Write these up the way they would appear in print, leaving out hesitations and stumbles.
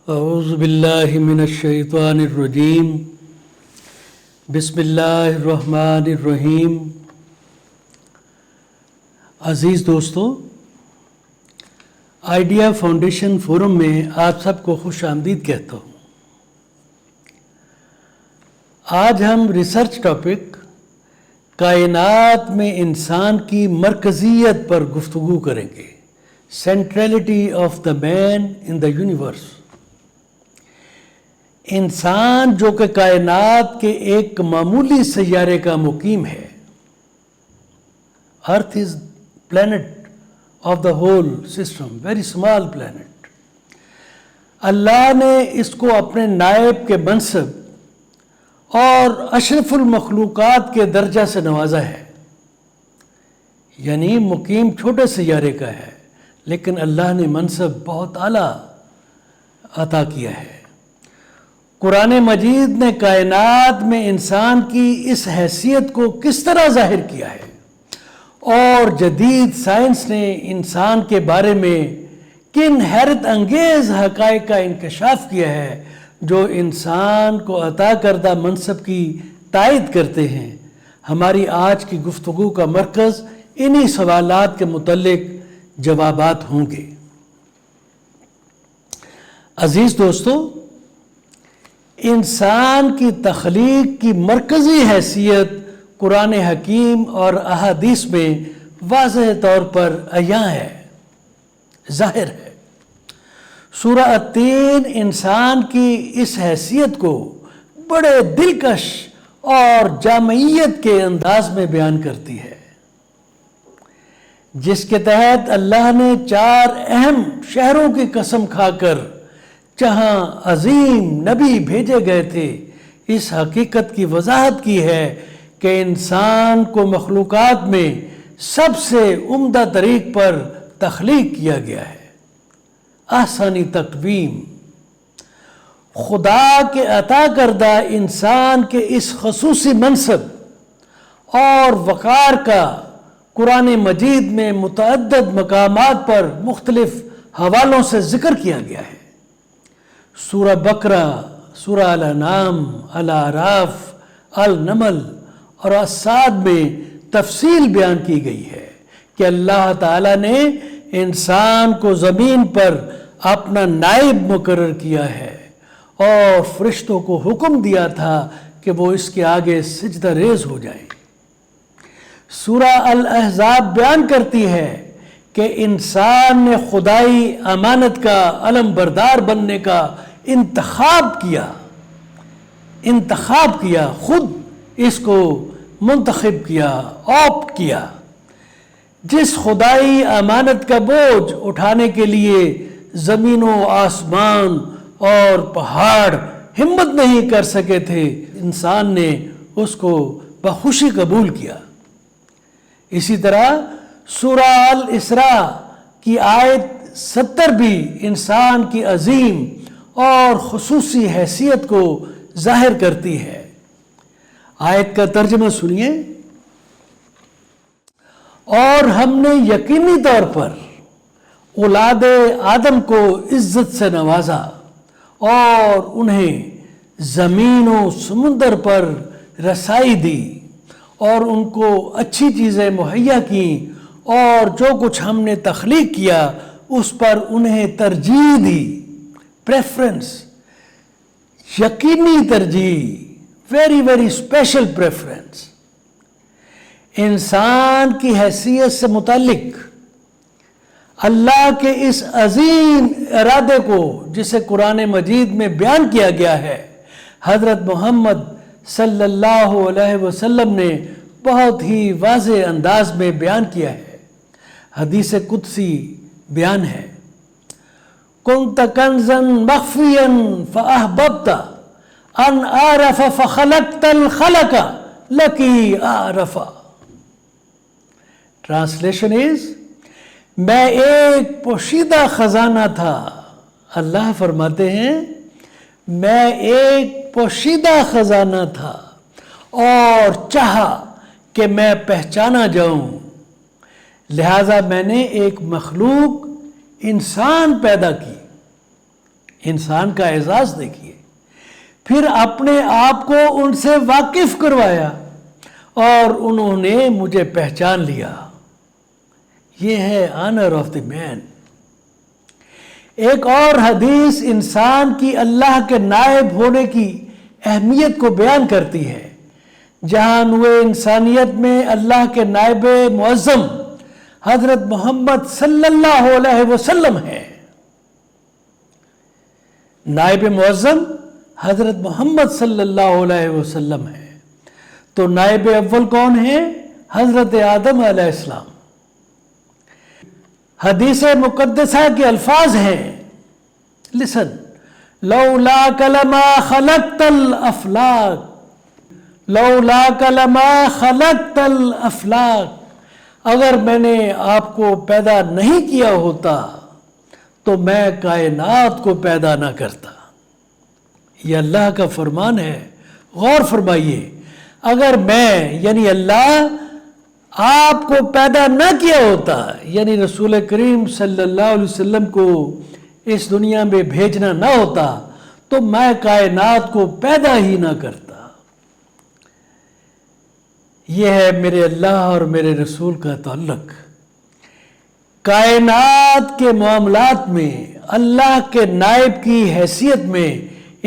اعوذ باللہ من الشیطان الرجیم بسم اللہ الرحمن الرحیم۔ عزیز دوستو، آئیڈیا فاؤنڈیشن فورم میں آپ سب کو خوش آمدید کہتا ہوں۔ آج ہم ریسرچ ٹاپک کائنات میں انسان کی مرکزیت پر گفتگو کریں گے، سینٹرلٹی of the main in the universe. انسان جو کہ کائنات کے ایک معمولی سیارے کا مقیم ہے، earth is planet of the whole system, very small planet. Allah نے اس کو اپنے نائب کے منصب اور اشرف المخلوقات کے درجہ سے نوازا ہے، یعنی مقیم چھوٹے سیارے کا ہے، لیکن اللہ نے منصب بہت اعلیٰ عطا کیا ہے۔ قرآن مجید نے کائنات میں انسان کی اس حیثیت کو کس طرح ظاہر کیا ہے، اور جدید سائنس نے انسان کے بارے میں کن حیرت انگیز حقائق کا انکشاف کیا ہے جو انسان کو عطا کردہ منصب کی تائید کرتے ہیں۔ ہماری آج کی گفتگو کا مرکز انہی سوالات کے متعلق جوابات ہوں گے۔ عزیز دوستو، انسان کی تخلیق کی مرکزی حیثیت قرآن حکیم اور احادیث میں واضح طور پر عیاں ہے، ظاہر ہے۔ سورہ التین انسان کی اس حیثیت کو بڑے دلکش اور جامعیت کے انداز میں بیان کرتی ہے، جس کے تحت اللہ نے 4 اہم شہروں کی قسم کھا کر جہاں عظیم نبی بھیجے گئے تھے، اس حقیقت کی وضاحت کی ہے کہ انسان کو مخلوقات میں سب سے عمدہ طریق پر تخلیق کیا گیا ہے، احسنی تقویم۔ خدا کے عطا کردہ انسان کے اس خصوصی منصب اور وقار کا قرآن مجید میں متعدد مقامات پر مختلف حوالوں سے ذکر کیا گیا ہے۔ سورہ بقرہ، سورہ الانعام، الاعراف، النمل اور الصاد میں تفصیل بیان کی گئی ہے کہ اللہ تعالیٰ نے انسان کو زمین پر اپنا نائب مقرر کیا ہے اور فرشتوں کو حکم دیا تھا کہ وہ اس کے آگے سجدہ ریز ہو جائیں۔ سورہ الاحزاب بیان کرتی ہے کہ انسان نے خدائی امانت کا علم بردار بننے کا انتخاب کیا، خود اس کو منتخب کیا، آپٹ کیا۔ جس خدائی امانت کا بوجھ اٹھانے کے لیے زمین و آسمان اور پہاڑ ہمت نہیں کر سکے تھے، انسان نے اس کو بخوشی قبول کیا۔ اسی طرح سورہ الاسراء کی آیت 70 بھی انسان کی عظیم اور خصوصی حیثیت کو ظاہر کرتی ہے۔ آیت کا ترجمہ سنیے۔ اور ہم نے یقینی طور پر اولاد آدم کو عزت سے نوازا اور انہیں زمین و سمندر پر رسائی دی اور ان کو اچھی چیزیں مہیا کیں، اور جو کچھ ہم نے تخلیق کیا اس پر انہیں ترجیح دی، پریفرنس، یقینی ترجیح، ویری ویری اسپیشل پریفرنس۔ انسان کی حیثیت سے متعلق اللہ کے اس عظیم ارادے کو، جسے قرآن مجید میں بیان کیا گیا ہے، حضرت محمد صلی اللہ علیہ وسلم نے بہت ہی واضح انداز میں بیان کیا ہے۔ حدیث قدسی بیان ہے، كنت كنزا مخفيا فأحببت أن أعرف فخلقت الخلق لكي أعرف۔ ٹرانسلیشن از، میں ایک پوشیدہ خزانہ تھا، اللہ فرماتے ہیں میں ایک پوشیدہ خزانہ تھا اور چاہا کہ میں پہچانا جاؤں، لہذا میں نے ایک مخلوق انسان پیدا کی۔ انسان کا اعزاز دیکھیے، پھر اپنے آپ کو ان سے واقف کروایا اور انہوں نے مجھے پہچان لیا۔ یہ ہے آنر آف دی مین۔ ایک اور حدیث انسان کی اللہ کے نائب ہونے کی اہمیت کو بیان کرتی ہے، جہاں نوع انسانیت میں اللہ کے نائب معظم حضرت محمد صلی اللہ علیہ وسلم ہیں۔ نائب معظم حضرت محمد صلی اللہ علیہ وسلم ہیں، تو نائب اول کون ہیں؟ حضرت آدم علیہ السلام۔ حدیث مقدسہ کے الفاظ ہیں، لسن، لولاک لما خلقت الافلاک، لولاک لما خلقت الافلاک، اگر میں نے آپ کو پیدا نہیں کیا ہوتا تو میں کائنات کو پیدا نہ کرتا۔ یہ اللہ کا فرمان ہے، غور فرمائیے۔ اگر میں یعنی اللہ آپ کو پیدا نہ کیا ہوتا، یعنی رسول کریم صلی اللہ علیہ وسلم کو اس دنیا میں بھیجنا نہ ہوتا تو میں کائنات کو پیدا ہی نہ کرتا۔ یہ ہے میرے اللہ اور میرے رسول کا تعلق۔ کائنات کے معاملات میں اللہ کے نائب کی حیثیت میں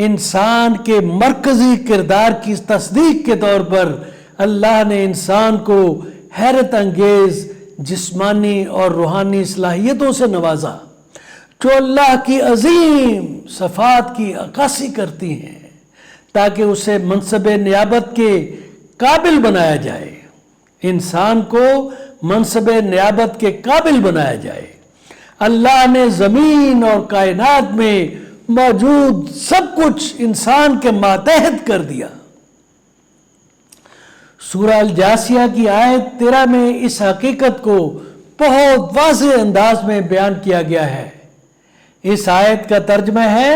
انسان کے مرکزی کردار کی تصدیق کے طور پر اللہ نے انسان کو حیرت انگیز جسمانی اور روحانی صلاحیتوں سے نوازا، جو اللہ کی عظیم صفات کی عکاسی کرتی ہیں، تاکہ اسے منصب نیابت کے قابل بنایا جائے، انسان کو منصب نیابت کے قابل بنایا جائے۔ اللہ نے زمین اور کائنات میں موجود سب کچھ انسان کے ماتحت کر دیا۔ سورہ الجاثیہ کی آیت 13 میں اس حقیقت کو بہت واضح انداز میں بیان کیا گیا ہے۔ اس آیت کا ترجمہ ہے،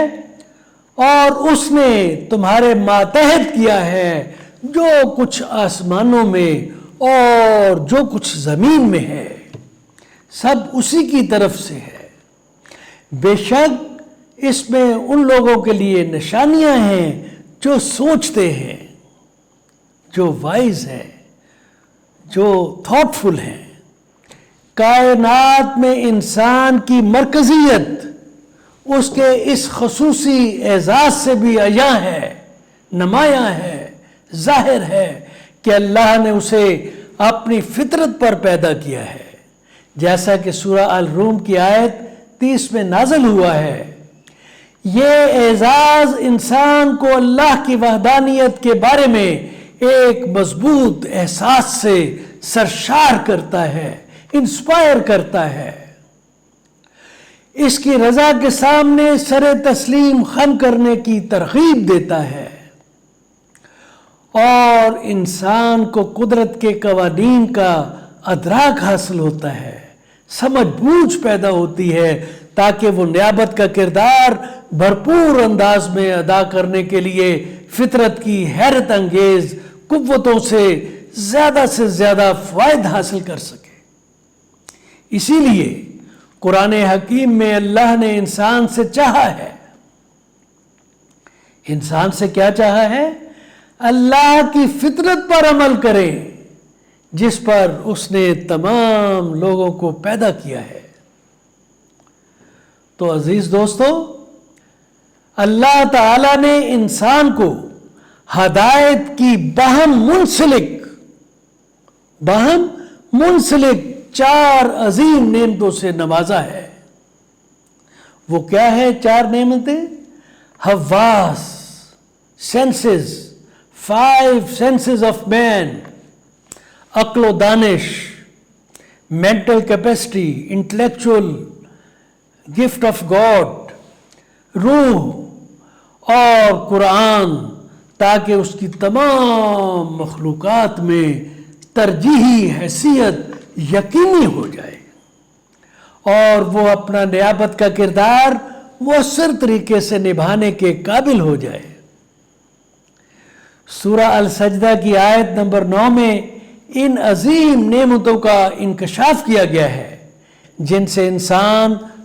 اور اس نے تمہارے ماتحت کیا ہے جو کچھ آسمانوں میں اور جو کچھ زمین میں ہے، سب اسی کی طرف سے ہے۔ بے شک اس میں ان لوگوں کے لیے نشانیاں ہیں جو سوچتے ہیں، جو وائز ہیں، جو تھاٹ فل ہیں۔ کائنات میں انسان کی مرکزیت اس کے اس خصوصی اعزاز سے بھی عیاں ہے، نمایاں ہے، ظاہر ہے کہ اللہ نے اسے اپنی فطرت پر پیدا کیا ہے، جیسا کہ سورہ الروم کی آیت 30 میں نازل ہوا ہے۔ یہ اعزاز انسان کو اللہ کی وحدانیت کے بارے میں ایک مضبوط احساس سے سرشار کرتا ہے، انسپائر کرتا ہے، اس کی رضا کے سامنے سر تسلیم خم کرنے کی ترغیب دیتا ہے، اور انسان کو قدرت کے قوانین کا ادراک حاصل ہوتا ہے، سمجھ بوجھ پیدا ہوتی ہے، تاکہ وہ نیابت کا کردار بھرپور انداز میں ادا کرنے کے لیے فطرت کی حیرت انگیز قوتوں سے زیادہ فوائد حاصل کر سکے۔ اسی لیے قرآن حکیم میں اللہ نے انسان سے چاہا ہے، انسان سے کیا چاہا ہے؟ اللہ کی فطرت پر عمل کرے جس پر اس نے تمام لوگوں کو پیدا کیا ہے۔ تو عزیز دوستو، اللہ تعالیٰ نے انسان کو ہدایت کی باہم منسلک 4 عظیم نعمتوں سے نوازا ہے۔ وہ کیا ہے 4 نعمتیں؟ حواس، سینسز، 5 senses of man، عقل و دانش، mental capacity، intellectual gift of God، روح اور قرآن، تاکہ اس کی تمام مخلوقات میں ترجیحی حیثیت یقینی ہو جائے اور وہ اپنا نیابت کا کردار مؤثر طریقے سے نبھانے کے قابل ہو جائے۔ سورہ السجدہ کی آیت نمبر 9 میں ان عظیم نعمتوں کا انکشاف کیا گیا ہے جن سے انسان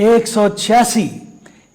186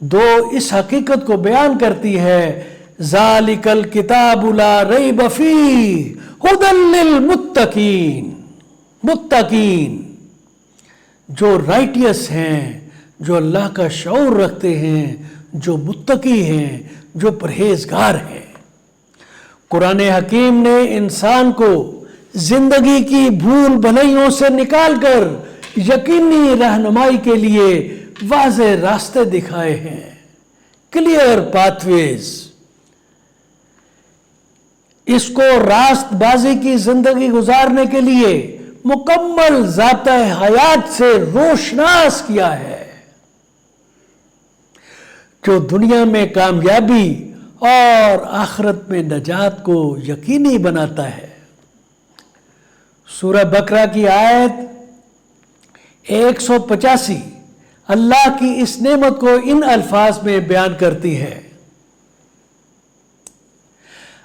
دو اس حقیقت کو بیان کرتی ہے، ذالک الکتاب لا ریب فیہ ھدی للمتقین، متقین جو رائٹیس ہیں، جو اللہ کا شعور رکھتے ہیں، جو متقی ہیں، جو پرہیزگار ہیں۔ قرآن حکیم نے انسان کو زندگی کی بھول بھلائیوں سے نکال کر یقینی رہنمائی کے لیے واضح راستے دکھائے ہیں، کلیئر پاتھ ویز۔ اس کو راست بازی کی زندگی گزارنے کے لیے مکمل ضابطۂ حیات سے روشناس کیا ہے، جو دنیا میں کامیابی اور آخرت میں نجات کو یقینی بناتا ہے۔ سورہ بقرہ کی آیت 185 اللہ کی اس نعمت کو ان الفاظ میں بیان کرتی ہے،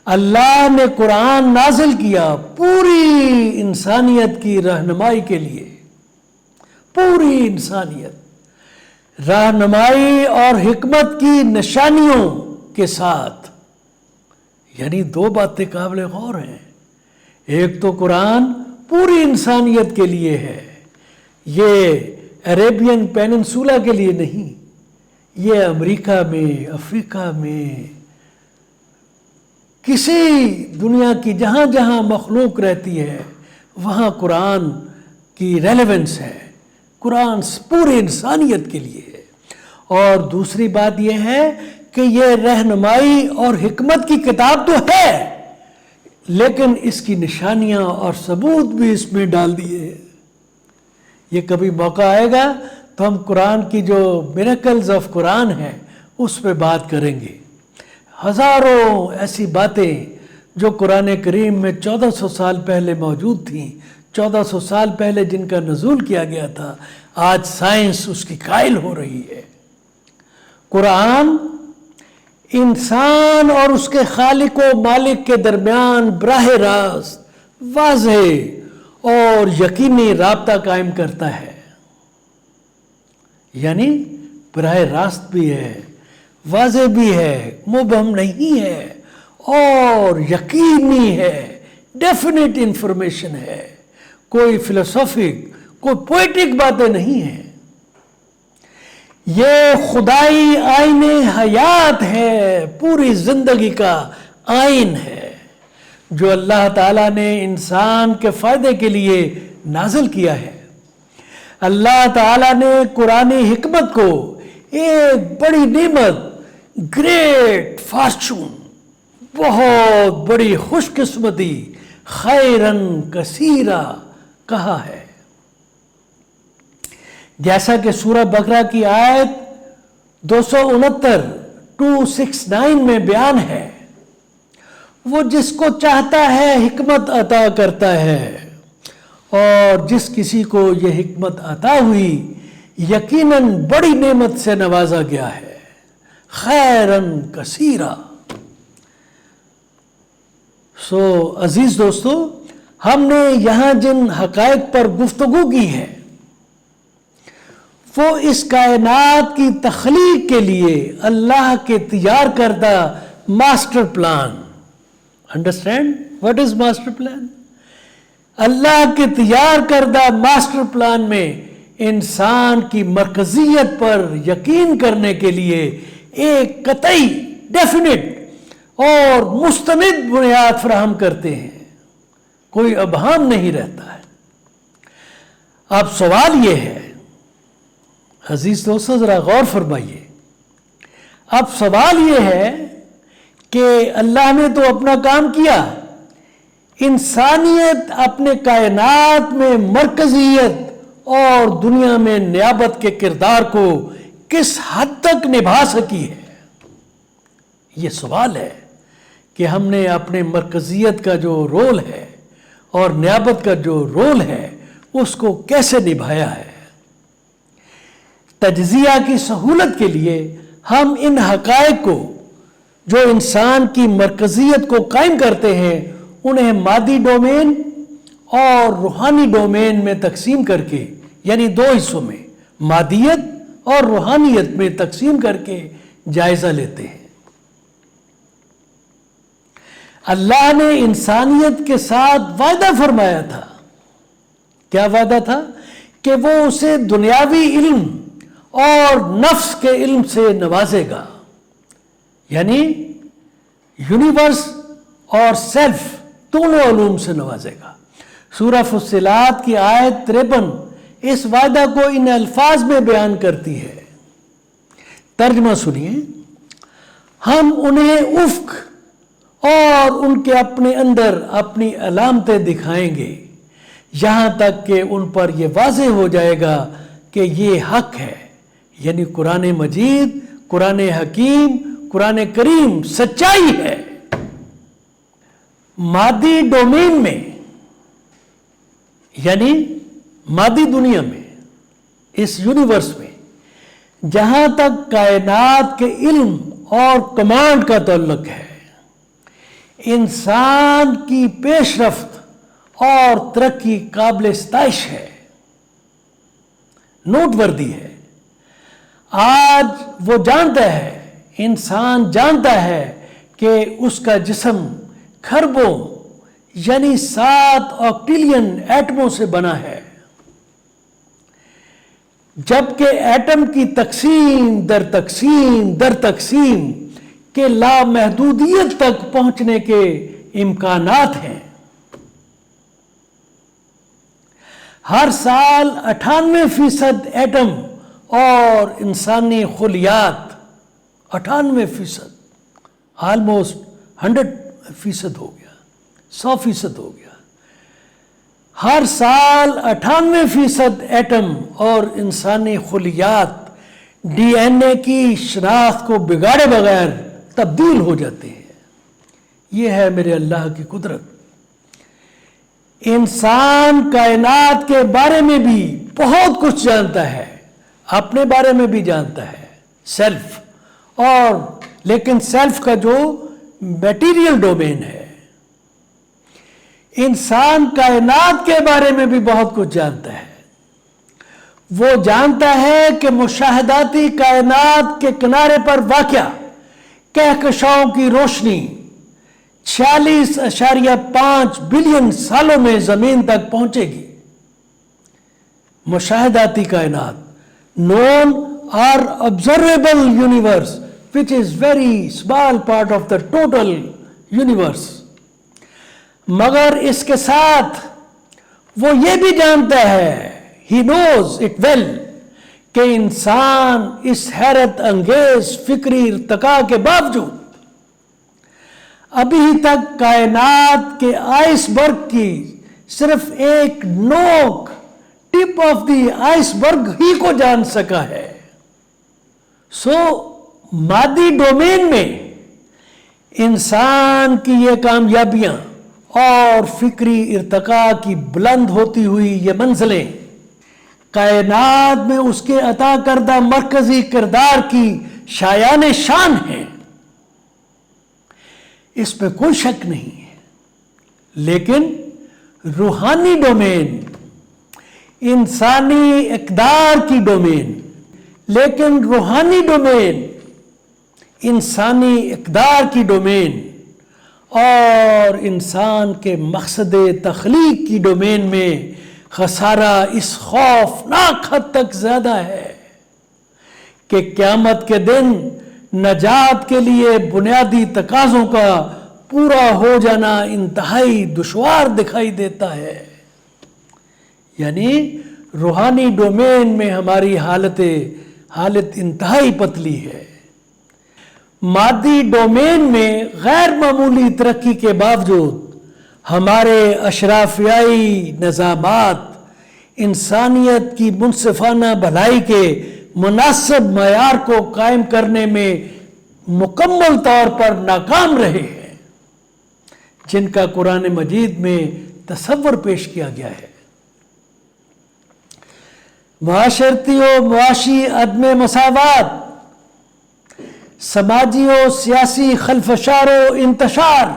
اللہ نے قرآن نازل کیا پوری انسانیت کی رہنمائی کے لیے، پوری انسانیت، رہنمائی اور حکمت کی نشانیوں کے ساتھ۔ یعنی دو باتیں قابل غور ہیں، ایک تو قرآن پوری انسانیت کے لیے ہے، یہ عربین پیننسولا کے لیے نہیں، یہ امریکہ میں، افریقہ میں، کسی دنیا کی جہاں جہاں مخلوق رہتی ہے وہاں قرآن کی ریلیونس ہے، قرآن پوری انسانیت کے لیے ہے۔ اور دوسری بات یہ ہے کہ یہ رہنمائی اور حکمت کی کتاب تو ہے، لیکن اس کی نشانیاں اور ثبوت بھی اس میں ڈال دیے ہیں۔ یہ کبھی موقع آئے گا تو ہم قرآن کی جو میریکلز آف قرآن ہے اس پہ بات کریں گے۔ ہزاروں ایسی باتیں جو قرآن کریم میں 1400 سال پہلے موجود تھیں، 1400 سال پہلے جن کا نزول کیا گیا تھا، آج سائنس اس کی قائل ہو رہی ہے۔ قرآن انسان اور اس کے خالق و مالک کے درمیان براہ راست واضح اور یقینی رابطہ قائم کرتا ہے، یعنی براہ راست بھی ہے، واضح بھی ہے، مبہم نہیں ہے، اور یقینی ہے، ڈیفینٹ انفارمیشن ہے، کوئی فلسفک، کوئی پوئٹک باتیں نہیں ہیں۔ یہ خدائی آئین حیات ہے، پوری زندگی کا آئین ہے، جو اللہ تعالیٰ نے انسان کے فائدے کے لیے نازل کیا ہے۔ اللہ تعالیٰ نے قرآن حکمت کو ایک بڑی نعمت، گریٹ فارچون، بہت بڑی خوش قسمتی، خیرن کثیرہ کہا ہے۔ جیسا کہ سورہ بقرہ کی آیت 269 میں بیان ہے، وہ جس کو چاہتا ہے حکمت عطا کرتا ہے، اور جس کسی کو یہ حکمت عطا ہوئی یقیناً بڑی نعمت سے نوازا گیا ہے، خیرن کثیرہ۔ عزیز دوستو، ہم نے یہاں جن حقائق پر گفتگو کی ہے وہ اس کائنات کی تخلیق کے لیے اللہ کے تیار کردہ master plan. Understand what is master plan? Allah کے تیار کردہ ماسٹر پلان میں انسان کی مرکزیت پر یقین کرنے کے لیے ایک قطعی، ڈیفینٹ اور مستند بنیاد فراہم کرتے ہیں، کوئی ابہام نہیں رہتا ہے۔ اب سوال یہ ہے، عزیز دوستو ذرا غور فرمائیے، اب سوال یہ ہے کہ اللہ نے تو اپنا کام کیا، انسانیت اپنے کائنات میں مرکزیت اور دنیا میں نیابت کے کردار کو کس حد تک نبھا سکی ہے؟ یہ سوال ہے کہ ہم نے اپنے مرکزیت کا جو رول ہے اور نیابت کا جو رول ہے اس کو کیسے نبھایا ہے۔ تجزیہ کی سہولت کے لیے ہم ان حقائق کو جو انسان کی مرکزیت کو قائم کرتے ہیں انہیں مادی ڈومین اور روحانی ڈومین میں تقسیم کر کے، یعنی دو حصوں میں، مادیت اور روحانیت میں تقسیم کر کے جائزہ لیتے ہیں۔ اللہ نے انسانیت کے ساتھ وعدہ فرمایا تھا۔ کیا وعدہ تھا؟ کہ وہ اسے دنیاوی علم اور نفس کے علم سے نوازے گا، یعنی یونیورس اور سیلف دونوں علوم سے نوازے گا۔ سورہ فصلات کی آیت 53 اس وعدہ کو ان الفاظ میں بیان کرتی ہے۔ ترجمہ سنیے، ہم انہیں افق اور ان کے اپنے اندر اپنی علامتیں دکھائیں گے یہاں تک کہ ان پر یہ واضح ہو جائے گا کہ یہ حق ہے، یعنی قرآن مجید، قرآن حکیم، قرآن کریم سچائی ہے۔ مادی ڈومین میں، یعنی مادی دنیا میں، اس یونیورس میں، جہاں تک کائنات کے علم اور کمانڈ کا تعلق ہے، انسان کی پیش رفت اور ترقی قابل ستائش ہے، نوٹ وردی ہے۔ آج وہ جانتا ہے، انسان جانتا ہے کہ اس کا جسم کھربوں یعنی 7 آکٹیلین ایٹموں سے بنا ہے، جبکہ ایٹم کی تقسیم در تقسیم در تقسیم کے لامحدودیت تک پہنچنے کے امکانات ہیں۔ ہر سال 98% ایٹم اور انسانی خلیات، 98%، آلموسٹ 100% ہو گیا، 100% ہو گیا۔ ہر سال 98% ایٹم اور انسانی خلیات ڈی این اے کی شناخت کو بگاڑے بغیر تبدیل ہو جاتے ہیں۔ یہ ہے میرے اللہ کی قدرت۔ انسان کائنات کے بارے میں بھی بہت کچھ جانتا ہے، اپنے بارے میں بھی جانتا ہے، سیلف، اور لیکن سیلف کا جو میٹیریل ڈومین ہے، انسان کائنات کے بارے میں بھی بہت کچھ جانتا ہے۔ وہ جانتا ہے کہ مشاہداتی کائنات کے کنارے پر واقع کہکشاؤں کی روشنی 46.5 بلین سالوں میں زمین تک پہنچے گی۔ مشاہداتی کائنات، known or observable universe, which is very small part of the total universe۔ مگر اس کے ساتھ وہ یہ بھی جانتا ہے، he knows it well، کہ انسان اس حیرت انگیز فکری ارتقاء کے باوجود ابھی تک کائنات کے آئس برگ کی صرف ایک نوک، ٹپ آف دی آئس برگ ہی کو جان سکا ہے۔ سو مادی ڈومین میں انسان کی یہ کامیابیاں اور فکری ارتقاء کی بلند ہوتی ہوئی یہ منزلیں کائنات میں اس کے عطا کردہ مرکزی کردار کی شایان شان ہیں، اس پہ کوئی شک نہیں ہے۔ لیکن روحانی ڈومین، انسانی اقدار کی ڈومین، لیکن روحانی ڈومین، انسانی اقدار کی ڈومین اور انسان کے مقصد تخلیق کی ڈومین میں خسارہ اس خوفناک حد تک زیادہ ہے کہ قیامت کے دن نجات کے لیے بنیادی تقاضوں کا پورا ہو جانا انتہائی دشوار دکھائی دیتا ہے۔ یعنی روحانی ڈومین میں ہماری حالت انتہائی پتلی ہے۔ مادی ڈومین میں غیر معمولی ترقی کے باوجود ہمارے اشرافیائی نظامات انسانیت کی منصفانہ بھلائی کے مناسب معیار کو قائم کرنے میں مکمل طور پر ناکام رہے ہیں، جن کا قرآن مجید میں تصور پیش کیا گیا ہے۔ معاشرتی و معاشی عدم مساوات، سماجی و سیاسی خلفشار و انتشار،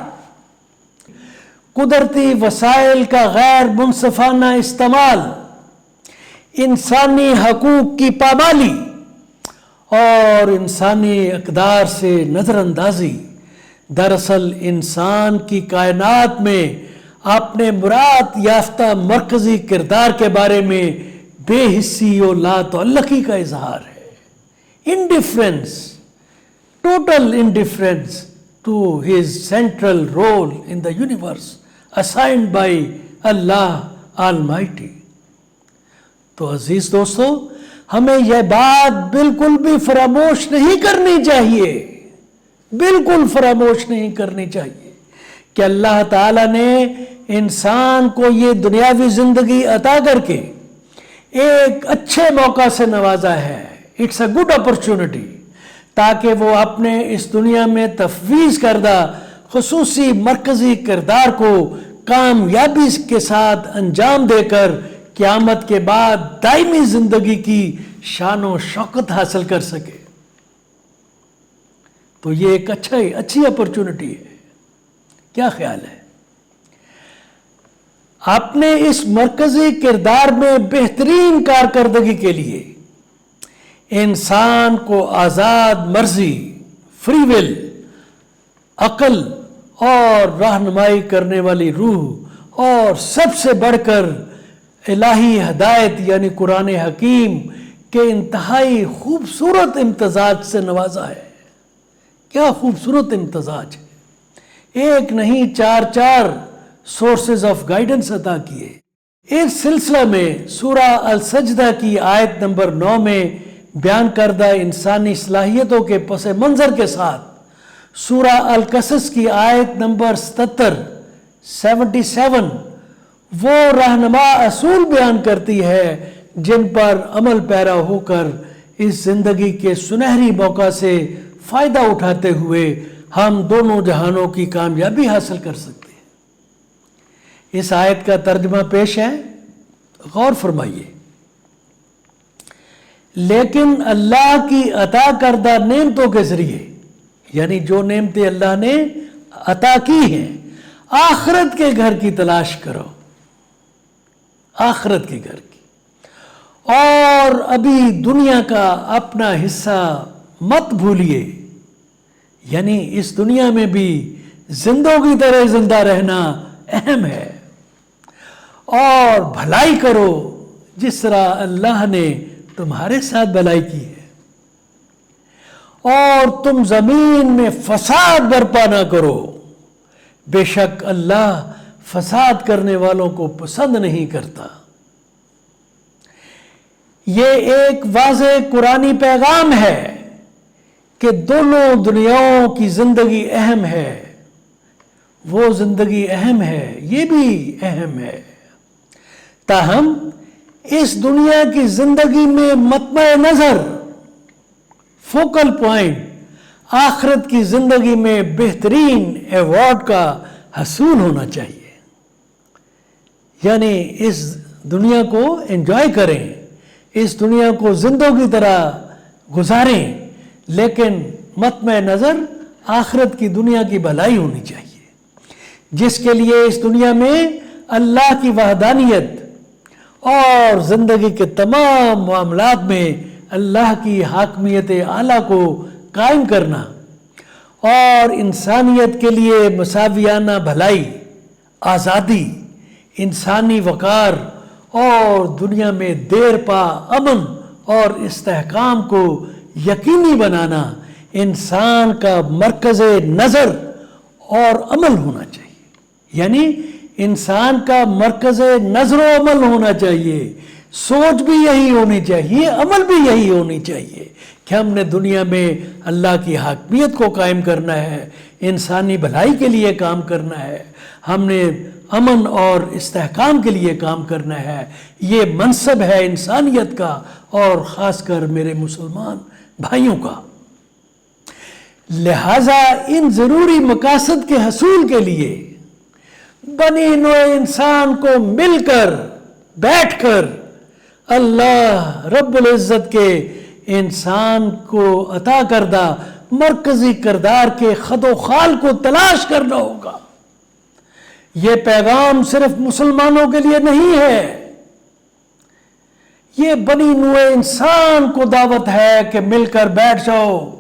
قدرتی وسائل کا غیر منصفانہ استعمال، انسانی حقوق کی پامالی، اور انسانی اقدار سے نظر اندازی دراصل انسان کی کائنات میں اپنے مراد یافتہ مرکزی کردار کے بارے میں بے حسی و لا تعلقی کا اظہار ہے. Indifference, total indifference to his central role in the universe assigned by Allah almighty. تو عزیز دوستو، ہمیں یہ بات بالکل بھی فراموش نہیں کرنی چاہیے، بالکل فراموش نہیں کرنی چاہیے کہ اللہ تعالیٰ نے انسان کو یہ دنیاوی زندگی عطا کر کے ایک اچھے موقع سے نوازا ہے. اٹس اے گڈ اپرچونٹی، تاکہ وہ اپنے اس دنیا میں تفویض کردہ خصوصی مرکزی کردار کو کامیابی کے ساتھ انجام دے کر قیامت کے بعد دائمی زندگی کی شان و شوکت حاصل کر سکے. تو یہ ایک اچھی اپرچونٹی ہے. کیا خیال ہے؟ اپنے اس مرکزی کردار میں بہترین کارکردگی کے لیے انسان کو آزاد مرضی، فری ول، عقل اور رہنمائی کرنے والی روح اور سب سے بڑھ کر الہی ہدایت یعنی قرآن حکیم کے انتہائی خوبصورت امتزاج سے نوازا ہے. کیا خوبصورت امتزاج ہے! ایک نہیں، چار سورسز آف گائیڈنس عطا کیے. اس سلسلہ میں سورہ السجدہ کی آیت نمبر 9 میں بیان کردہ انسانی صلاحیتوں کے پس منظر کے ساتھ سورہ القصص کی آیت نمبر 77 وہ رہنما اصول بیان کرتی ہے جن پر عمل پیرا ہو کر اس زندگی کے سنہری موقع سے فائدہ اٹھاتے ہوئے ہم دونوں جہانوں کی کامیابی حاصل کر سکتے ہیں. اس آیت کا ترجمہ پیش ہے، غور فرمائیے. لیکن اللہ کی عطا کردہ نعمتوں کے ذریعے، یعنی جو نعمتیں اللہ نے عطا کی ہیں، آخرت کے گھر کی تلاش کرو، آخرت کے گھر کی، اور ابھی دنیا کا اپنا حصہ مت بھولیے. یعنی اس دنیا میں بھی زندوں کی طرح زندہ رہنا اہم ہے، اور بھلائی کرو جس طرح اللہ نے تمہارے ساتھ بھلائی کی ہے، اور تم زمین میں فساد برپا نہ کرو، بے شک اللہ فساد کرنے والوں کو پسند نہیں کرتا. یہ ایک واضح قرآنی پیغام ہے کہ دونوں دنیاؤں کی زندگی اہم ہے. وہ زندگی اہم ہے، یہ بھی اہم ہے. تاہم اس دنیا کی زندگی میں مطمع نظر، فوکل پوائنٹ آخرت کی زندگی میں بہترین ایوارڈ کا حصول ہونا چاہیے. یعنی اس دنیا کو انجوائے کریں، اس دنیا کو زندوں کی طرح گزاریں، لیکن مطمع نظر آخرت کی دنیا کی بھلائی ہونی چاہیے، جس کے لیے اس دنیا میں اللہ کی وحدانیت اور زندگی کے تمام معاملات میں اللہ کی حاکمیت اعلیٰ کو قائم کرنا اور انسانیت کے لیے مساویانہ بھلائی، آزادی، انسانی وقار اور دنیا میں دیر پا امن اور استحکام کو یقینی بنانا انسان کا مرکز نظر اور عمل ہونا چاہیے. یعنی انسان کا مرکز نظر و عمل ہونا چاہیے. سوچ بھی یہی ہونی چاہیے، عمل بھی یہی ہونی چاہیے کہ ہم نے دنیا میں اللہ کی حاکمیت کو قائم کرنا ہے، انسانی بھلائی کے لیے کام کرنا ہے، ہم نے امن اور استحکام کے لیے کام کرنا ہے. یہ منصب ہے انسانیت کا، اور خاص کر میرے مسلمان بھائیوں کا. لہذا ان ضروری مقاصد کے حصول کے لیے بنی نوع انسان کو مل کر، بیٹھ کر اللہ رب العزت کے انسان کو عطا کردہ مرکزی کردار کے خد و خال کو تلاش کرنا ہوگا. یہ پیغام صرف مسلمانوں کے لیے نہیں ہے، یہ بنی نوع انسان کو دعوت ہے کہ مل کر بیٹھ جاؤ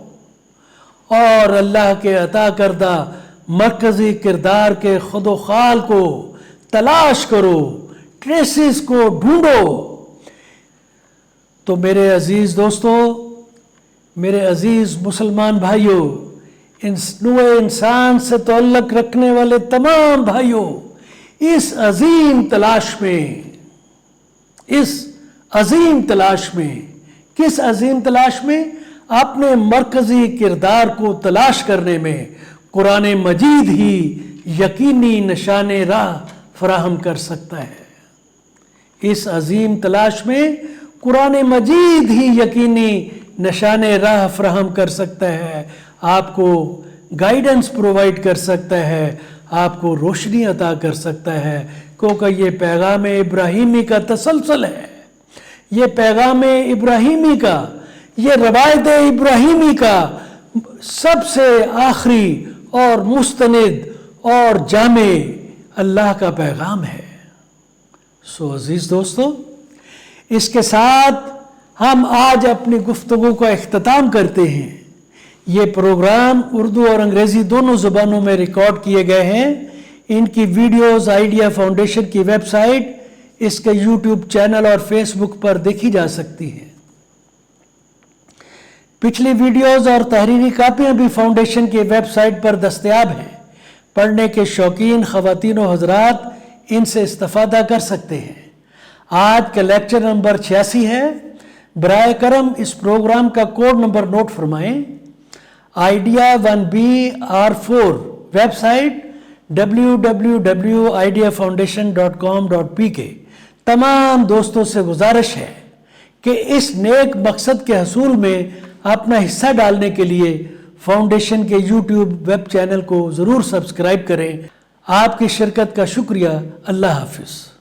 اور اللہ کے عطا کردہ مرکزی کردار کے خود و خال کو تلاش کرو، ٹریسز کو ڈھونڈو۔ تو میرے عزیز دوستو، میرے عزیز مسلمان بھائیوں، نوع انسان سے تعلق رکھنے والے تمام بھائیوں، اس عظیم تلاش میں کس عظیم تلاش میں؟ اپنے مرکزی کردار کو تلاش کرنے میں قرآن مجید ہی یقینی نشان راہ فراہم کر سکتا ہے۔ اس عظیم تلاش میں قرآن مجید ہی یقینی نشان راہ فراہم کر سکتا ہے، آپ کو گائیڈنس پرووائڈ کر سکتا ہے، آپ کو روشنی عطا کر سکتا ہے، کیونکہ یہ پیغام ابراہیمی کا تسلسل ہے، یہ پیغام ابراہیمی کا، یہ روایت ابراہیمی کا سب سے آخری اور مستند اور جامع اللہ کا پیغام ہے۔ سو عزیز دوستو، اس کے ساتھ ہم آج اپنی گفتگو کا اختتام کرتے ہیں۔ یہ پروگرام اردو اور انگریزی دونوں زبانوں میں ریکارڈ کیے گئے ہیں۔ ان کی ویڈیوز آئیڈیا فاؤنڈیشن کی ویب سائٹ، اس کے یوٹیوب چینل اور فیس بک پر دیکھی جا سکتی ہیں۔ پچھلی ویڈیوز اور تحریری کاپیاں بھی فاؤنڈیشن کی ویب سائٹ پر دستیاب ہیں۔ پڑھنے کے شوقین خواتین و حضرات ان سے استفادہ کر سکتے ہیں۔ آج کا لیکچر نمبر 86 ہے۔ برائے کرم اس پروگرام کا کوڈ نمبر نوٹ فرمائیں۔ Idea 1BR4 website www.ideafoundation.com.pk۔ تمام دوستوں سے گزارش ہے کہ اس نیک مقصد کے حصول میں اپنا حصہ ڈالنے کے لیے فاؤنڈیشن کے یوٹیوب ویب چینل کو ضرور سبسکرائب کریں۔ آپ کی شرکت کا شکریہ۔ اللہ حافظ۔